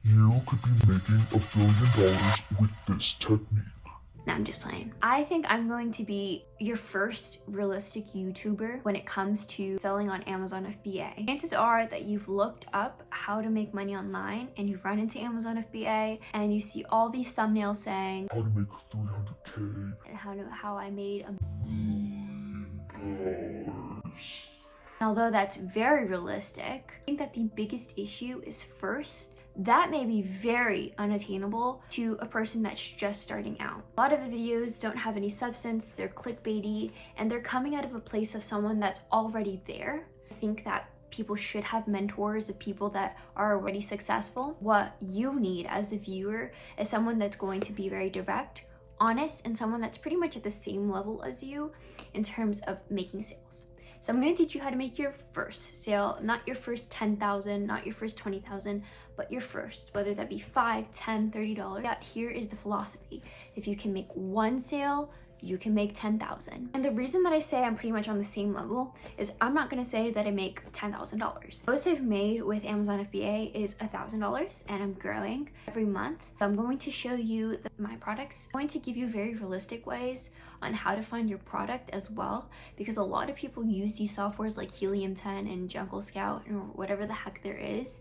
You could be making $1 billion with this technique. No, I'm just playing. I think I'm going to be your first realistic YouTuber when it comes to selling on Amazon FBA. Chances are that you've looked up how to make money online and you've run into Amazon FBA and you see all these thumbnails saying How to make 300K. and how I made $1 million. Although that's very realistic, I think that the biggest issue is first, that may be very unattainable to a person that's just starting out. A lot of the videos don't have any substance, they're clickbaity, and they're coming out of a place of someone that's already there. I think that people should have mentors of people that are already successful. What you need as the viewer is someone that's going to be very direct, honest, and someone that's pretty much at the same level as you in terms of making sales. So I'm going to teach you how to make your first sale, not your first 10,000, not your first 20,000, but your first, whether that be $5, $10, $30. Yeah, here is the philosophy. If you can make one sale, you can make 10,000. And the reason that I say I'm pretty much on the same level is I'm not going to say that I make $10,000. Most I've made with Amazon FBA is $1,000 and I'm growing every month. So I'm going to show you my products. I'm going to give you very realistic ways on how to find your product as well, because a lot of people use these softwares like Helium 10 and Jungle Scout or whatever the heck there is.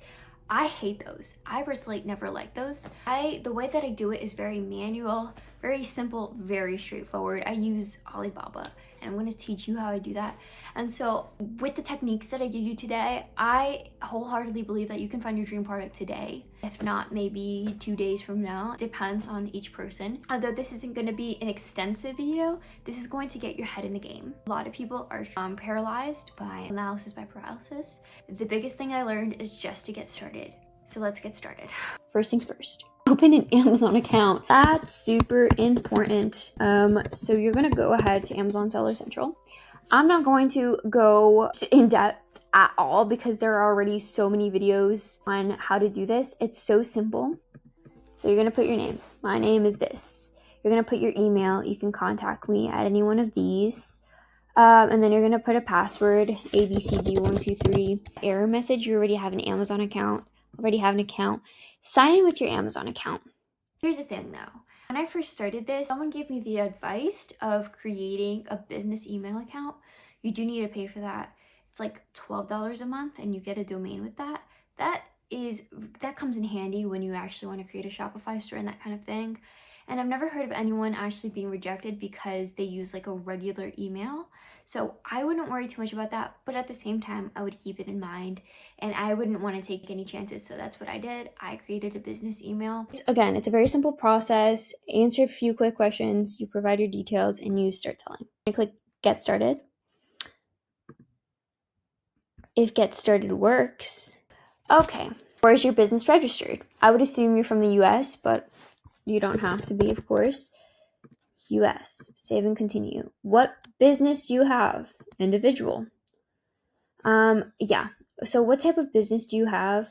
I hate those. I personally never liked those. The way that I do it is very manual, very simple, very straightforward. I use Alibaba and I'm going to teach you how I do that. And so with the techniques that I give you today, I wholeheartedly believe that you can find your dream product today. If not, maybe 2 days from now. It depends on each person. Although this isn't going to be an extensive video, this is going to get your head in the game. A lot of people are paralyzed by analysis by paralysis. The biggest thing I learned is just to get started. So let's get started. First things first. Open an Amazon account. That's super important. So you're gonna go ahead to Amazon Seller Central. I'm not going to go in depth at all because there are already so many videos on how to do this. It's so simple. So you're gonna put your name. My name is this. You're gonna put your email. You can contact me at any one of these. And then you're gonna put a password, ABCD123. Error message, you already have an Amazon account. Already have an account. Sign in with your Amazon account. Here's the thing though. When I first started this, someone gave me the advice of creating a business email account. You do need to pay for that. It's like $12 a month and you get a domain with that. That comes in handy when you actually want to create a Shopify store and that kind of thing. And I've never heard of anyone actually being rejected because they use like a regular email. So I wouldn't worry too much about that, but at the same time, I would keep it in mind and I wouldn't want to take any chances. So that's what I did. I created a business email. Again, it's a very simple process. Answer a few quick questions, you provide your details and you start selling. You click get started. If get started works, okay, where's your business registered? I would assume you're from the US, but you don't have to be, of course. US, save and continue. What business do you have? Individual. Yeah. So what type of business do you have?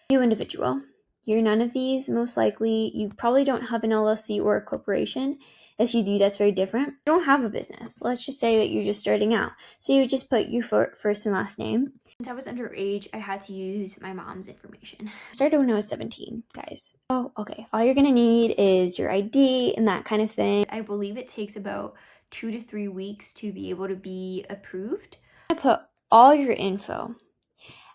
You individual. You're none of these, most likely. You probably don't have an LLC or a corporation. If you do, that's very different. You don't have a business. Let's just say that you're just starting out. So you just put your first and last name. Since I was underage, I had to use my mom's information. I started when I was 17, guys. Oh, okay. All you're gonna need is your ID and that kind of thing. I believe it takes about 2 to 3 weeks to be able to be approved. I put all your info.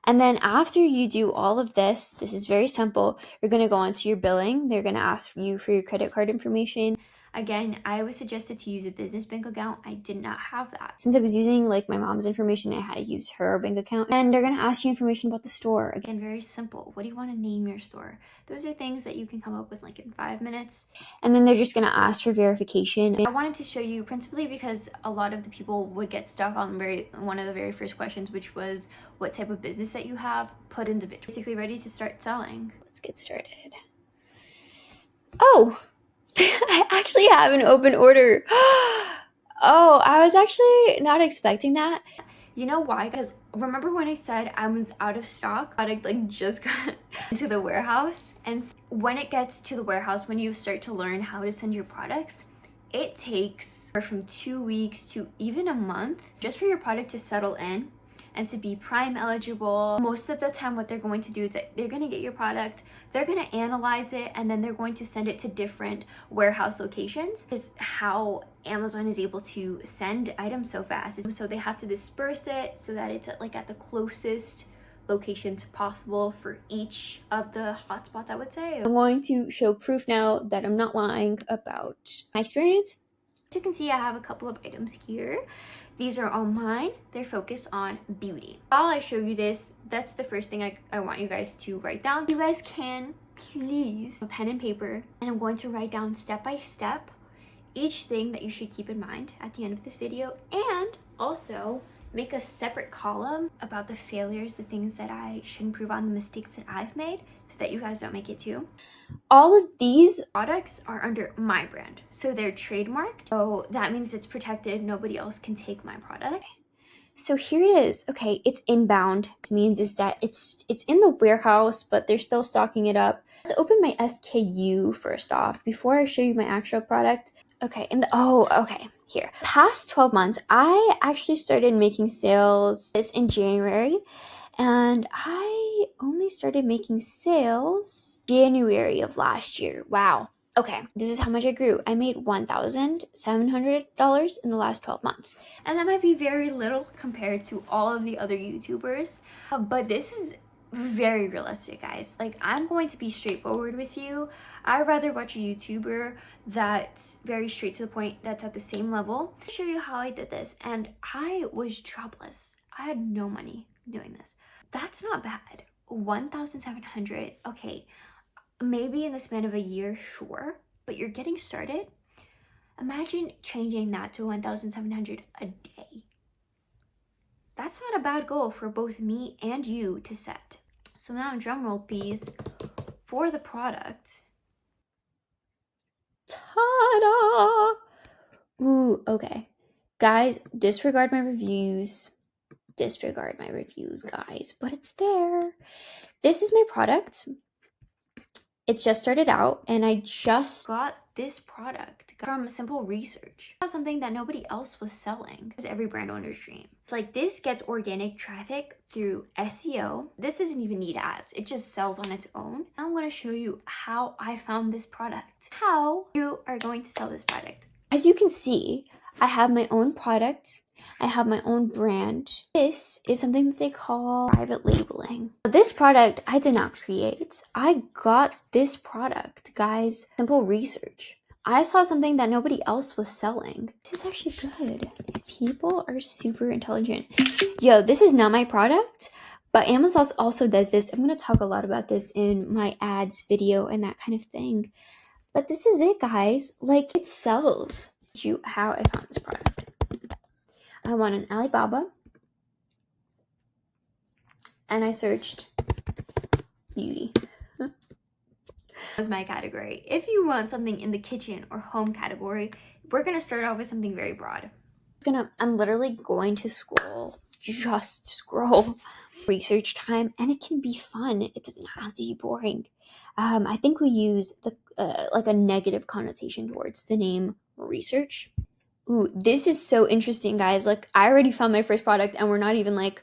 And then after you do all of this is very simple. You're going to go onto your billing. They're going to ask you for your credit card information. Again, I was suggested to use a business bank account. I did not have that. Since I was using like my mom's information, I had to use her bank account. And they're going to ask you information about the store. Again, very simple. What do you want to name your store? Those are things that you can come up with like in 5 minutes. And then they're just going to ask for verification. I wanted to show you principally because a lot of the people would get stuck on one of the very first questions, which was what type of business that you have. Put individual. Basically ready to start selling. Let's get started. Oh! I actually have an open order. Oh, I was actually not expecting that. You know why? Because remember when I said I was out of stock? I like just got into the warehouse. And when it gets to the warehouse, when you start to learn how to send your products, it takes from 2 weeks to even a month just for your product to settle in and to be Prime eligible. Most of the time what they're going to do is that they're going to get your product, they're going to analyze it, and then they're going to send it to different warehouse locations. Is how Amazon is able to send items so fast. So they have to disperse it so that it's at the closest locations possible for each of the hotspots, I would say. I'm going to show proof now that I'm not lying about my experience. As you can see, I have a couple of items here. These are all mine. They're focused on beauty. While I show you this, that's the first thing I want you guys to write down. You guys can please a pen and paper, and I'm going to write down step by step each thing that you should keep in mind at the end of this video, and also make a separate column about the failures, the things that I should improve on, the mistakes that I've made, so that you guys don't make it too. All of these products are under my brand, so they're trademarked. So that means it's protected. Nobody else can take my product. So here it is. Okay, it's inbound. It means is that it's in the warehouse, but they're still stocking it up. Let's open my SKU first off before I show you my actual product. Okay, here. Past 12 months, I actually started making sales this in January, and I only started making sales January of last year. Wow. Okay, this is how much I grew. I made $1,700 in the last 12 months. And that might be very little compared to all of the other YouTubers, but this is very realistic, guys. Like, I'm going to be straightforward with you. I'd rather watch a YouTuber that's very straight to the point, that's at the same level. I'll show you how I did this, and I was jobless. I had no money doing this. That's not bad. 1,700, okay, maybe in the span of a year, sure, but you're getting started. Imagine changing that to 1,700 a day. That's not a bad goal for both me and you to set. So now, drum roll please, for the product. Ta-da! Ooh, okay. Guys, disregard my reviews. Disregard my reviews, guys, but it's there. This is my product. It's just started out, and I just got this product from simple research. Something that nobody else was selling. This is every brand owner's dream. It's like, this gets organic traffic through SEO. This doesn't even need ads. It just sells on its own. I'm going to show you how I found this product. How you are going to sell this product. As you can see, I have my own product. I have my own brand. This is something that they call private labeling. This product I did not create. I got this product, guys. Simple research. I saw something that nobody else was selling. This is actually good. These people are super intelligent. Yo, this is not my product, but Amazon also does this. I'm going to talk a lot about this in my ads video and that kind of thing. But this is it, guys. Like, it sells. How I found this product. I went on Alibaba and I searched beauty. That was my category. If you want something in the kitchen or home category, we're gonna start off with something very broad. I'm literally going to just scroll. Research time, and it can be fun. It doesn't have to be boring. I think we use the like a negative connotation towards the name research. Ooh, this is so interesting, guys. Like, I already found my first product, and we're not even like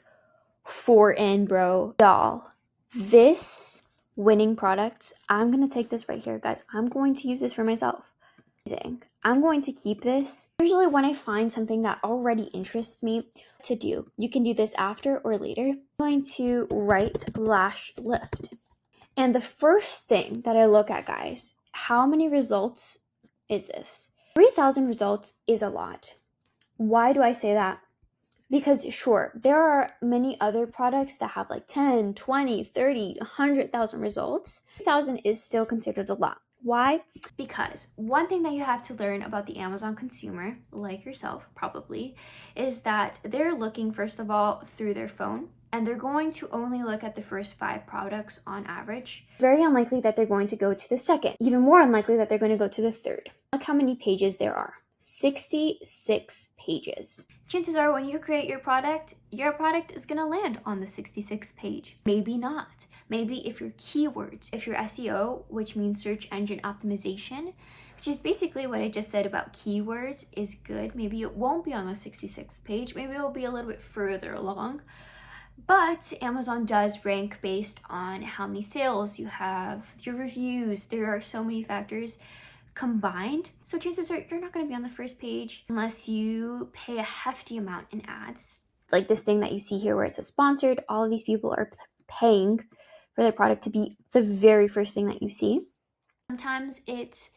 4 in, bro. Y'all, this winning product, I'm gonna take this right here, guys. I'm going to use this for myself. I'm going to keep this. Usually when I find something that already interests me to do, you can do this after or later. I'm going to write lash lift. And the first thing that I look at, guys, how many results is this? 3,000 results is a lot. Why do I say that? Because sure, there are many other products that have like 10, 20, 30, 100,000 results. 3,000 is still considered a lot. Why? Because one thing that you have to learn about the Amazon consumer, like yourself probably, is that they're looking first of all through their phone, and they're going to only look at the first 5 products on average. Very unlikely that they're going to go to the second. Even more unlikely that they're going to go to the third. Look how many pages there are. 66 pages. Chances are when you create your product is going to land on the 66th page. Maybe not. Maybe if your keywords, if your SEO, which means search engine optimization, which is basically what I just said about keywords, is good, maybe it won't be on the 66th page. Maybe it will be a little bit further along. But Amazon does rank based on how many sales you have, your reviews. There are so many factors combined. So chances are you're not going to be on the first page unless you pay a hefty amount in ads. Like this thing that you see here where it says sponsored, all of these people are paying for their product to be the very first thing that you see. Sometimes it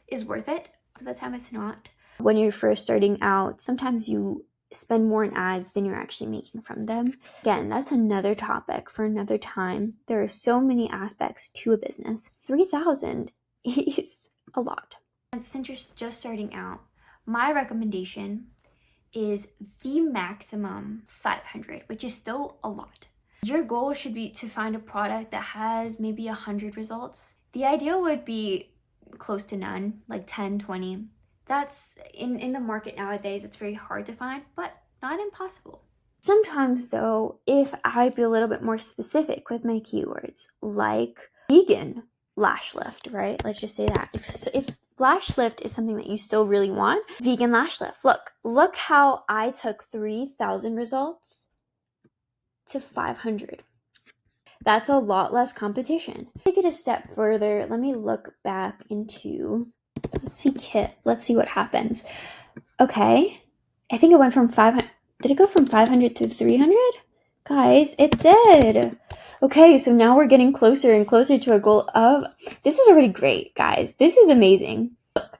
is worth it, so the time it's not. When you're first starting out, sometimes you spend more in ads than you're actually making from them. Again, that's another topic for another time. There are so many aspects to a business. 3,000 is a lot. And since you're just starting out, my recommendation is the maximum 500, which is still a lot. Your goal should be to find a product that has maybe 100 results. The ideal would be close to none, like 10, 20. That's in the market nowadays, it's very hard to find, but not impossible. Sometimes though, if I be a little bit more specific with my keywords, like vegan lash lift, right? Let's just say that. If lash lift is something that you still really want, vegan lash lift. Look how I took 3,000 results to 500. That's a lot less competition. Take it a step further. Let me look back into, let's see kit. Let's see what happens. Okay. I think it went from 500. Did it go from 500 to 300? Guys, it did. Okay, so now we're getting closer and closer to a goal of, this is already great, guys. This is amazing. Look,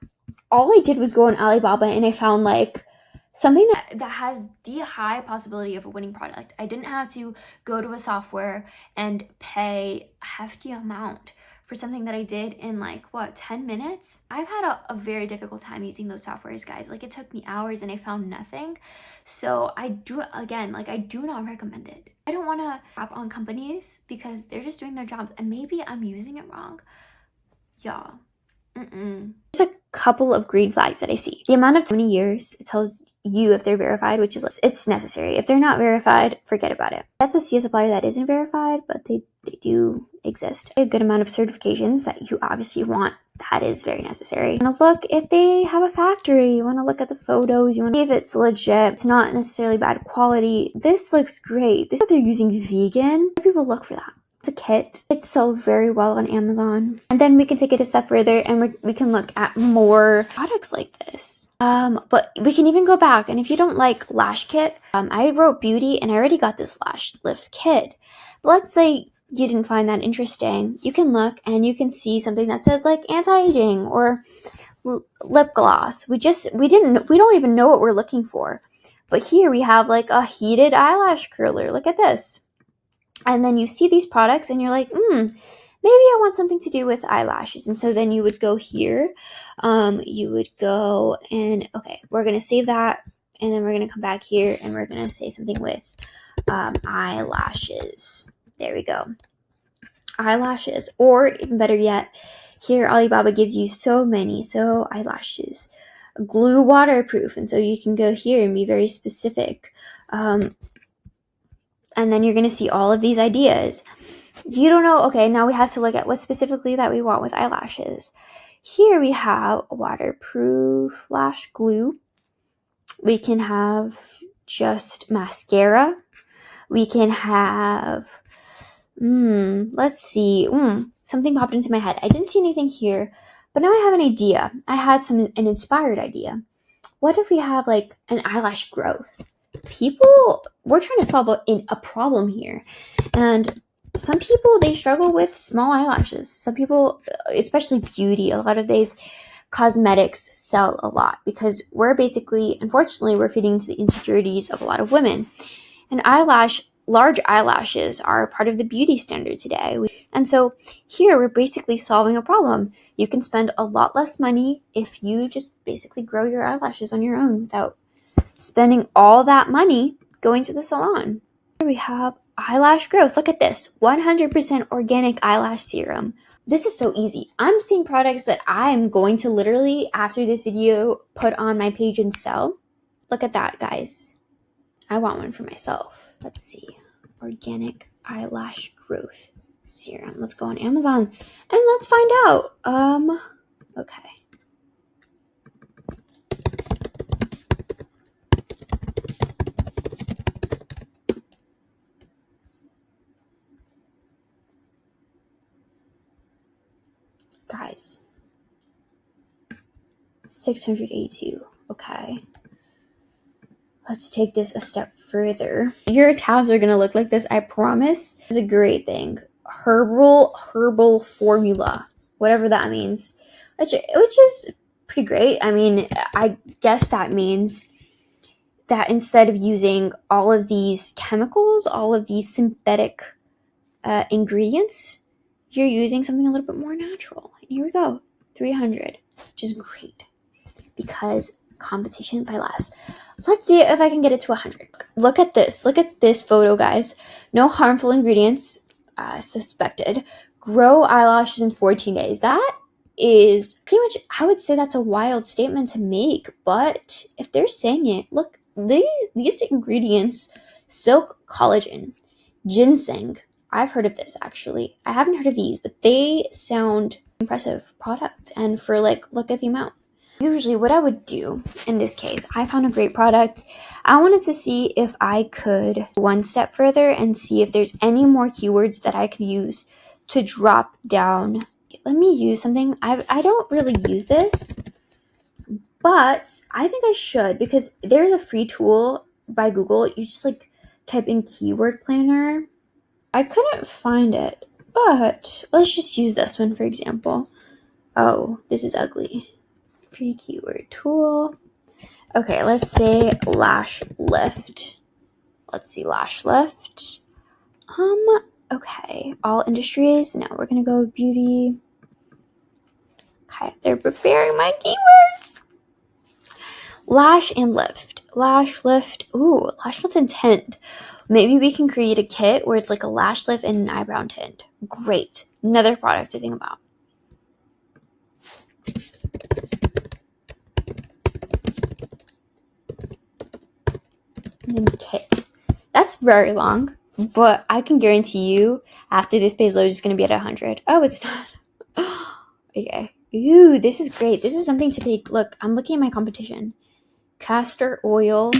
all I did was go on Alibaba and I found like something that has the high possibility of a winning product. I didn't have to go to a software and pay a hefty amount for something that I did in like, 10 minutes? I've had a very difficult time using those softwares, guys. Like it took me hours and I found nothing. So I do not recommend it. I don't want to crap on companies because they're just doing their jobs and maybe I'm using it wrong. Y'all. There's a couple of green flags that I see. The amount of many years, it tells you if they're verified, which is, it's necessary. If they're not verified, forget about it. That's a CS supplier that isn't verified, but they do exist. A good amount of certifications that you obviously want, that is very necessary. You want to look if they have a factory, you want to look at the photos, you want to see if it's legit, it's not necessarily bad quality. This looks great. This is that they're using vegan. People look for that. It's a kit. It sells very well on Amazon. And then we can take it a step further and we can look at more products like this. But we can even go back, and if you don't like lash kit, I wrote beauty and I already got this lash lift kit. But let's say you didn't find that interesting. You can look and you can see something that says like anti-aging or lip gloss. We don't even know what we're looking for. But here we have like a heated eyelash curler. Look at this. And then you see these products and you're like, maybe I want something to do with eyelashes. And so then you would go here. You would go and, okay, we're going to save that. And then we're going to come back here and we're going to say something with eyelashes. There we go. Eyelashes. Or even better yet, here Alibaba gives you so many. So eyelashes. Glue waterproof. And so you can go here and be very specific. And then you're going to see all of these ideas. You don't know, okay, now we have to look at what specifically that we want with eyelashes. Here we have waterproof lash glue. We can have just mascara. We can have, let's see, something popped into my head. I didn't see anything here, but now I have an idea. I had an inspired idea. What if we have like an eyelash growth? We're trying to solve a problem here. And some people, they struggle with small eyelashes. Some people, especially beauty, a lot of these cosmetics sell a lot because unfortunately, we're feeding into the insecurities of a lot of women. And large eyelashes are part of the beauty standard today. And so here we're basically solving a problem. You can spend a lot less money if you just basically grow your eyelashes on your own without spending all that money going to the salon. Here we have eyelash growth. Look at this, 100% organic eyelash serum. This is so easy. I'm seeing products that I'm going to literally, after this video, put on my page and sell. Look at that, guys. I want one for myself. Let's see. Organic eyelash growth serum. Let's go on Amazon and let's find out. Okay. Guys, 682. Okay. Let's take this a step further. Your tabs are gonna look like this, I promise. This is a great thing. Herbal formula, whatever that means, which is pretty great. I mean, I guess that means that instead of using all of these chemicals, all of these synthetic ingredients, you're using something a little bit more natural. And here we go, 300, which is great because competition by less. Let's see if I can get it to 100. Look at this photo, guys. No harmful ingredients suspected. Grow eyelashes in 14 days. That is pretty much, I would say that's a wild statement to make, but if they're saying it, look, these ingredients: silk collagen, ginseng. I've heard of this actually. I haven't heard of these, but they sound impressive product. And for like, look at the amount. Usually what I would do in this case, I found a great product. I wanted to see if I could one step further and see if there's any more keywords that I could use to drop down. Let me use something. I don't really use this, but I think I should, because there's a free tool by Google. You just like type in keyword planner. I couldn't find it, but let's just use this one for example. Oh, this is ugly. Free keyword tool. Okay, let's say lash lift. Let's see, lash lift. Okay, all industries. Now we're gonna go beauty. Okay, they're preparing my keywords. Lash and lift. Lash lift. Ooh, lash lift and tint. Maybe we can create a kit where it's like a lash lift and an eyebrow tint. Great. Another product to think about. And then kit. That's very long, but I can guarantee you after this page loads, it's going to be at 100. Oh, it's not. Okay. Ooh, this is great. This is something to take. Look, I'm looking at my competition. Castor oil.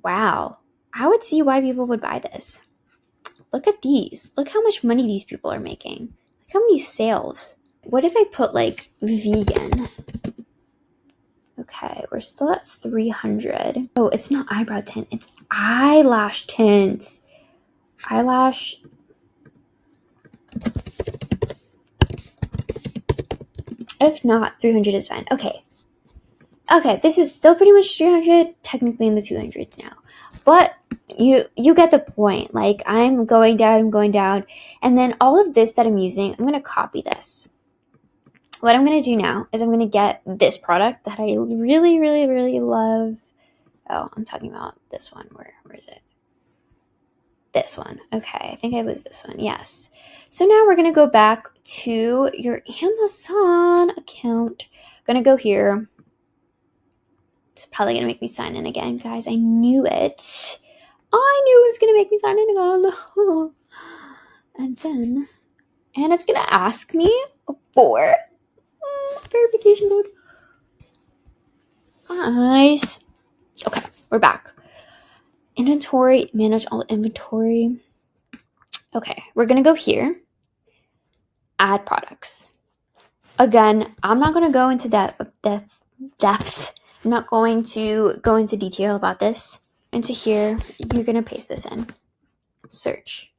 Wow. I would see why people would buy this. Look at these. Look how much money these people are making. Look how many sales. What if I put like vegan? Okay, we're still at 300. Oh, it's not eyebrow tint. It's eyelash tint. Eyelash. If not, 300 is fine. Okay. Okay, this is still pretty much 300. Technically in the 200s now. But you get the point. Like, I'm going down. And then all of this that I'm using, I'm going to copy this. What I'm going to do now is I'm going to get this product that I really, really, really love. Oh, I'm talking about this one. Where is it? This one. Okay, I think it was this one. Yes. So now we're going to go back to your Amazon account. I'm going to go here. It's probably going to make me sign in again, guys. I knew it. I knew it was going to make me sign in again. And it's going to ask me for verification code. Nice. Okay, we're back. Inventory, manage all inventory. Okay, we're gonna go here. Add products. Again, I'm not gonna go into depth. I'm not going to go into detail about this. Into here, you're gonna paste this in. Search.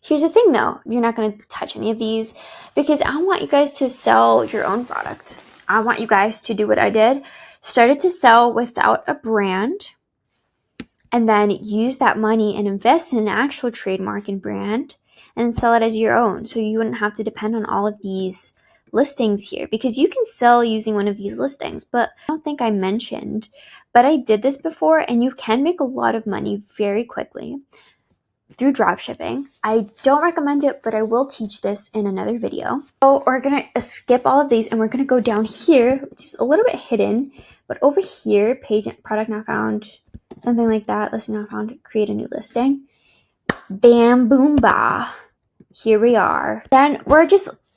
Here's the thing though, you're not going to touch any of these because I want you guys to sell your own product. I want you guys to do what I did. Started to sell without a brand and then use that money and invest in an actual trademark and brand and sell it as your own. So you wouldn't have to depend on all of these listings here because you can sell using one of these listings, but I don't think I mentioned, but I did this before and you can make a lot of money very quickly through dropshipping. I don't recommend it, but I will teach this in another video. So we're gonna skip all of these and we're gonna go down here, which is a little bit hidden, but over here, page product not found, something like that, listing not found, create a new listing. Bam, boom, bah. Here we are. Then we're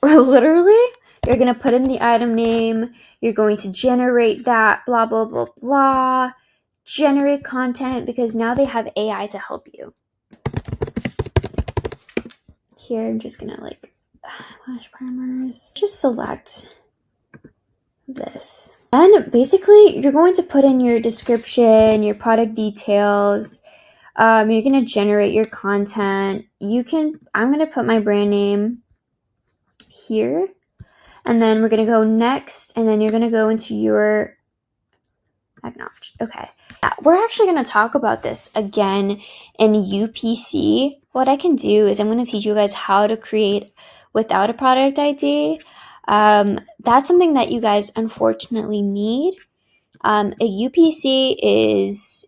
literally, you're gonna put in the item name, you're going to generate that, blah, blah, blah, blah, generate content because now they have AI to help you. Here, I'm just gonna lash primers. Just select this. And basically, you're going to put in your description, your product details. You're going to generate your content. I'm going to put my brand name here. And then we're going to go next. And then you're going to go into your acknowledge. Okay. We're actually going to talk about this again in UPC. What I can do is I'm going to teach you guys how to create without a product ID. That's something that you guys unfortunately need. A UPC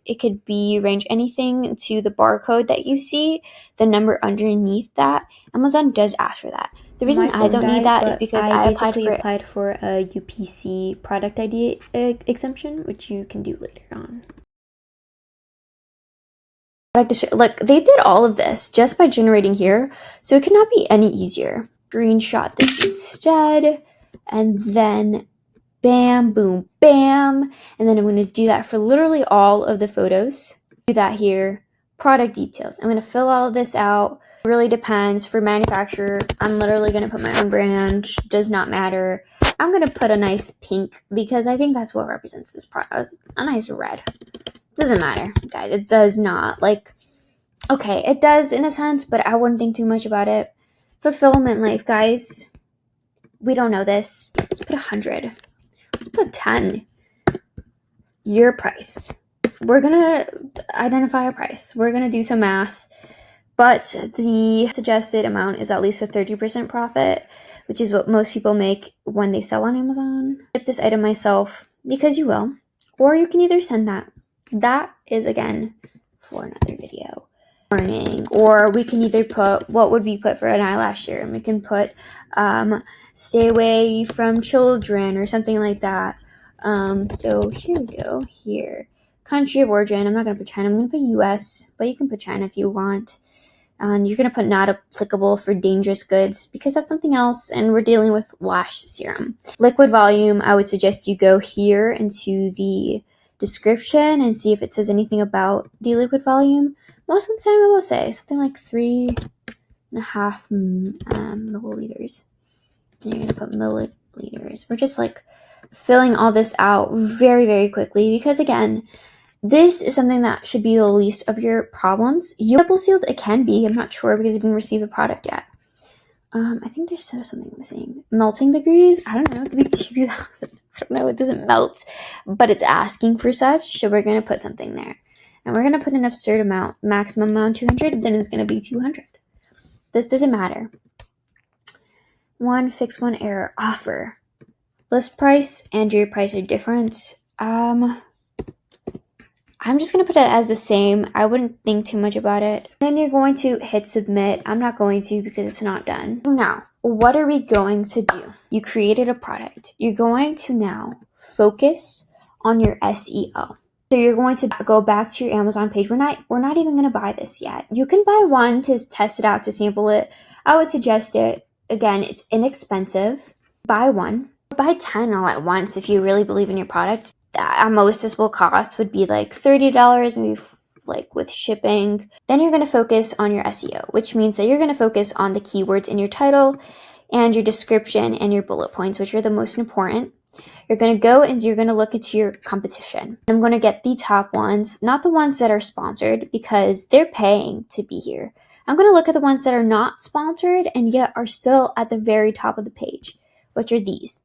it could be range anything to the barcode that you see, the number underneath that. Amazon does ask for that. The reason I don't need that is because I applied for a UPC product ID exemption, which you can do later on. Like, they did all of this just by generating here, so it could not be any easier. Screenshot this instead, and then bam, boom, bam. And then I'm going to do that for literally all of the photos. Do that here. Product details. I'm going to fill all of this out. It really depends. For manufacturer, I'm literally going to put my own brand. Does not matter. I'm going to put a nice pink because I think that's what represents this product. A nice red. Doesn't matter, guys. It does not. Like, okay, it does in a sense, but I wouldn't think too much about it. Fulfillment life, guys. We don't know this. Let's put 100. Let's put 10. Your price. We're gonna identify a price. We're gonna do some math, but the suggested amount is at least a 30% profit, which is what most people make when they sell on Amazon. Ship this item myself because you will, or you can either send that. That is again for another video. Or we can either put what would be put for an eyelash serum. We can put stay away from children or something like that. So here we go. Here, country of origin. I'm not gonna put China. I'm gonna put US, but you can put China if you want. And you're gonna put not applicable for dangerous goods because that's something else. And we're dealing with lash serum. Liquid volume. I would suggest you go here into the description and see if it says anything about the liquid volume. Most of the time it will say something like 3.5 milliliters. And you're going to put milliliters. We're just like filling all this out very, very quickly because again, this is something that should be the least of your problems. Double sealed, it can be. I'm not sure because I didn't receive the product yet. I think there's something missing. Melting degrees? I don't know. It could be 2,000. I don't know. It doesn't melt, but it's asking for such. So we're going to put something there. And we're going to put an absurd amount, maximum amount 200, then it's going to be 200. This doesn't matter. One fix, one error. Offer. List price and your price are different. I'm just going to put it as the same. I wouldn't think too much about it. Then you're going to hit submit. I'm not going to because it's not done. Now, what are we going to do? You created a product. You're going to now focus on your SEO. So you're going to go back to your Amazon page. We're not even going to buy this yet. You can buy one to test it out, to sample it. I would suggest it. Again, it's inexpensive. Buy one. Buy 10 all at once if you really believe in your product. At most this will cost would be like $30, maybe like with shipping. Then you're going to focus on your SEO, which means that you're going to focus on the keywords in your title and your description and your bullet points, which are the most important. You're going to go and you're going to look into your competition. I'm going to get the top ones, not the ones that are sponsored because they're paying to be here. I'm going to look at the ones that are not sponsored and yet are still at the very top of the page, which are these.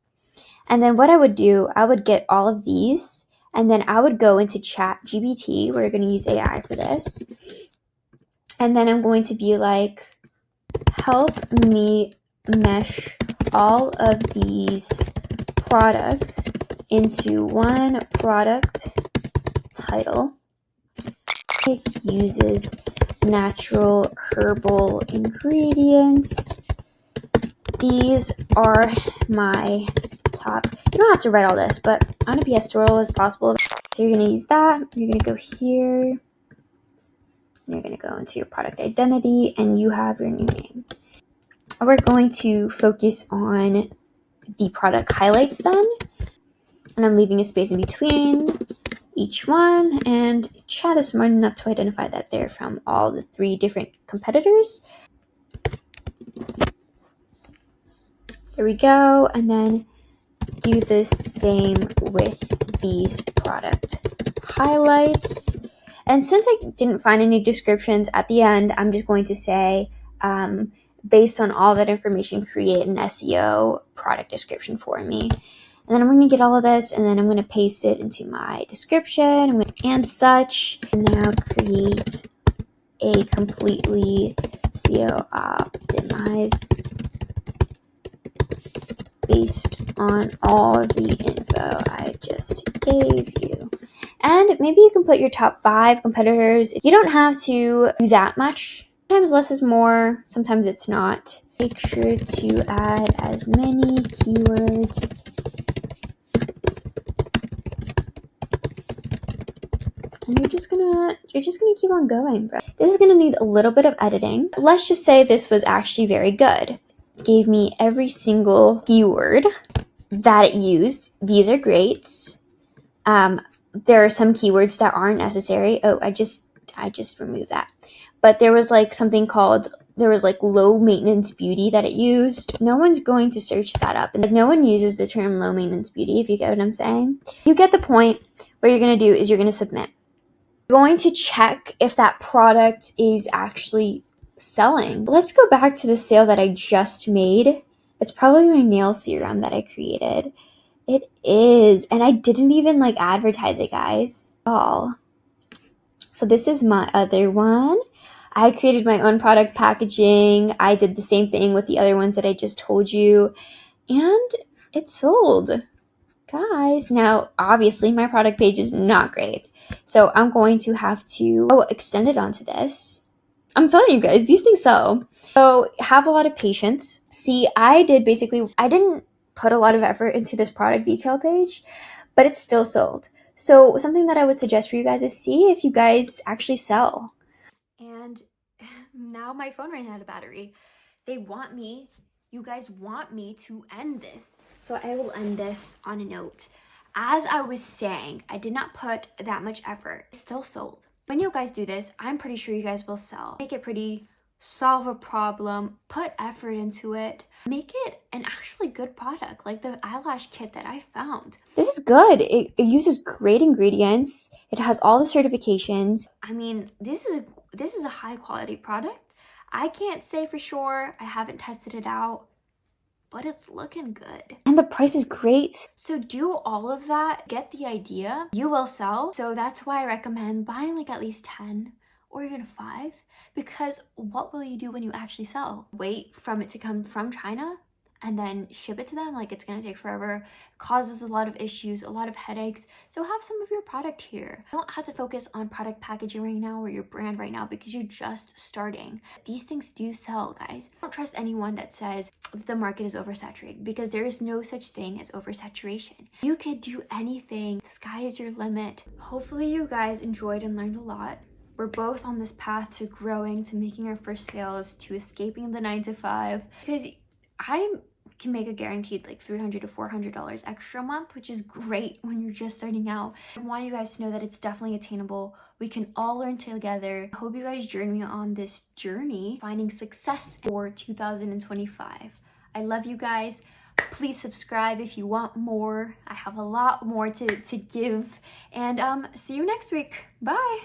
And then what I would do, I would get all of these and then I would go into ChatGPT. We're going to use AI for this. And then I'm going to be like, help me mesh all of these products into one product title. It uses natural herbal ingredients. These are my top. You don't have to write all this, but I want to be as thorough as possible. So you're going to use that. You're going to go here. You're going to go into your product identity and you have your new name. We're going to focus on the product highlights then. And I'm leaving a space in between each one. And chat is smart enough to identify that they're from all the 3 different competitors. There we go. And then do the same with these product highlights. And since I didn't find any descriptions at the end, I'm just going to say, based on all that information, create an SEO product description for me. And then I'm going to get all of this, and then I'm going to paste it into my description and such. And now create a completely SEO optimized based on all the info I just gave you. And maybe you can put your top 5 competitors. You don't have to do that much. Sometimes less is more, sometimes it's not. Make sure to add as many keywords and you're just gonna keep on going, bro. This is gonna need a little bit of editing. Let's just say this was actually very good. Gave me every single keyword that it used. These are great. There are some keywords that aren't necessary. Oh, I just removed that. But there was like something called, there was like low maintenance beauty that it used. No one's going to search that up. And like no one uses the term low maintenance beauty, if you get what I'm saying. You get the point. What you're going to do is you're going to submit. You're going to check if that product is actually selling. Let's go back to the sale that I just made. It's probably my nail serum that I created. It is. And I didn't even like advertise it, guys. All. So this is my other one. I created my own product packaging. I did the same thing with the other ones that I just told you. And it sold. Guys, now obviously my product page is not great. So I'm going to have to extend it onto this. I'm telling you guys, these things sell. So have a lot of patience. See, I didn't put a lot of effort into this product detail page, but it's still sold. So something that I would suggest for you guys is see if you guys actually sell. And now my phone ran out of battery. You guys want me to end this. So I will end this on a note. As I was saying, I did not put that much effort. It still sold. When you guys do this, I'm pretty sure you guys will sell. Make it pretty, solve a problem, put effort into it, make it an actually good product, like the eyelash kit that I found. This is good. It uses great ingredients. It has all the certifications. I mean, this is a high quality product. I can't say for sure. I haven't tested it out, but it's looking good. And the price is great. So do all of that, get the idea, you will sell. So that's why I recommend buying like at least 10 or even 5, because what will you do when you actually sell? Wait for it to come from China and then ship it to them? Like, it's gonna take forever, causes a lot of issues, a lot of headaches. So have some of your product here. You don't have to focus on product packaging right now or your brand right now because you're just starting. These things do sell, guys. Don't trust anyone that says the market is oversaturated, because there is no such thing as oversaturation. You could do anything. The sky is your limit. Hopefully you guys enjoyed and learned a lot. We're both on this path to growing, to making our first sales, to escaping the 9-to-5, because I can make a guaranteed like $300 to $400 extra a month, which is great when you're just starting out. I want you guys to know that it's definitely attainable. We can all learn together. I hope you guys join me on this journey, finding success for 2025. I love you guys. Please subscribe if you want more. I have a lot more to give. And see you next week. Bye.